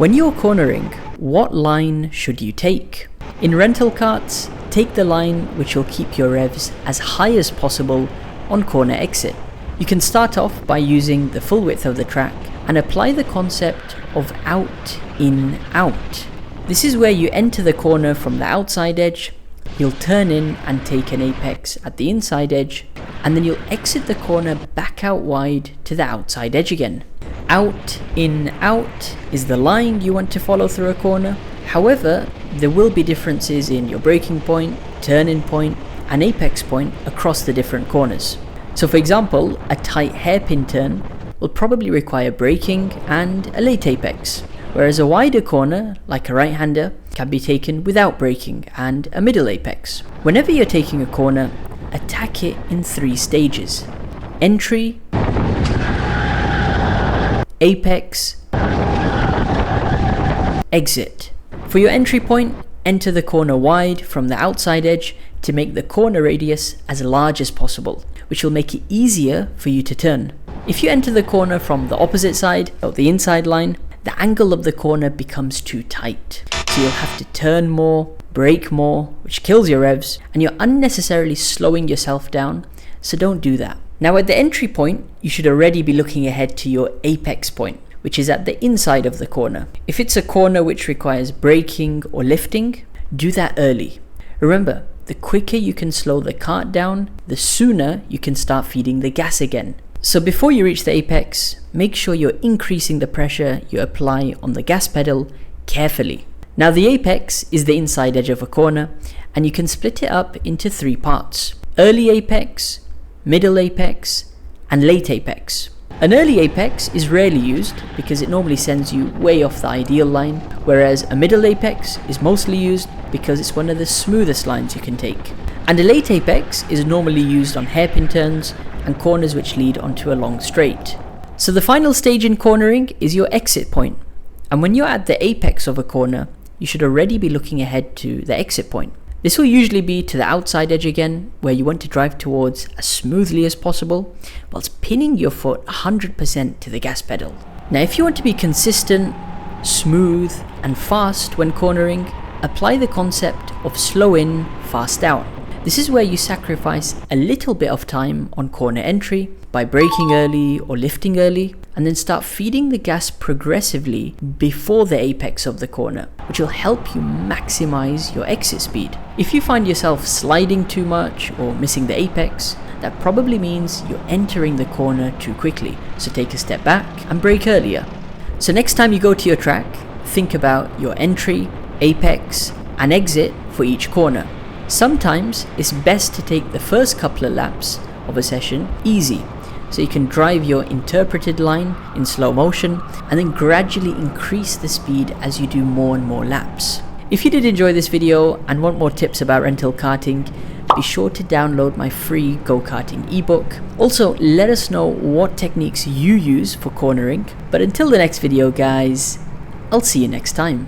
When you're cornering, what line should you take? In rental karts, take the line which will keep your revs as high as possible on corner exit. You can start off by using the full width of the track and apply the concept of out, in, out. This is where you enter the corner from the outside edge, you'll turn in and take an apex at the inside edge, and then you'll exit the corner back out wide to the outside edge again. Out, in, out is the line you want to follow through a corner. However, there will be differences in your braking point, turn-in point, and apex point across the different corners. So for example, a tight hairpin turn will probably require braking and a late apex, whereas a wider corner, like a right-hander, can be taken without braking and a middle apex. Whenever you're taking a corner, attack it in 3 stages: entry, apex, exit. For your entry point, enter the corner wide from the outside edge to make the corner radius as large as possible, which will make it easier for you to turn. If you enter the corner from the opposite side, or the inside line, the angle of the corner becomes too tight. So you'll have to turn more, brake more, which kills your revs, and you're unnecessarily slowing yourself down, so don't do that. Now at the entry point, you should already be looking ahead to your apex point, which is at the inside of the corner. If it's a corner which requires braking or lifting, do that early. Remember, the quicker you can slow the kart down, the sooner you can start feeding the gas again. So before you reach the apex, make sure you're increasing the pressure you apply on the gas pedal carefully. Now the apex is the inside edge of a corner, and you can split it up into 3 parts: early apex, middle apex, and late apex. An early apex is rarely used because it normally sends you way off the ideal line, whereas a middle apex is mostly used because it's one of the smoothest lines you can take. And a late apex is normally used on hairpin turns and corners which lead onto a long straight. So the final stage in cornering is your exit point. And when you're at the apex of a corner, you should already be looking ahead to the exit point. This will usually be to the outside edge again, where you want to drive towards as smoothly as possible, whilst pinning your foot 100% to the gas pedal. Now if you want to be consistent, smooth, and fast when cornering, apply the concept of slow in, fast out. This is where you sacrifice a little bit of time on corner entry by braking early or lifting early, and then start feeding the gas progressively before the apex of the corner, which will help you maximize your exit speed. If you find yourself sliding too much or missing the apex, that probably means you're entering the corner too quickly, so take a step back and brake earlier. So next time you go to your track, think about your entry, apex, and exit for each corner. Sometimes it's best to take the first couple of laps of a session easy, so you can drive your interpreted line in slow motion and then gradually increase the speed as you do more and more laps. If you did enjoy this video and want more tips about rental karting, be sure to download my free Go Karting ebook. Also, let us know what techniques you use for cornering. But until the next video guys, I'll see you next time.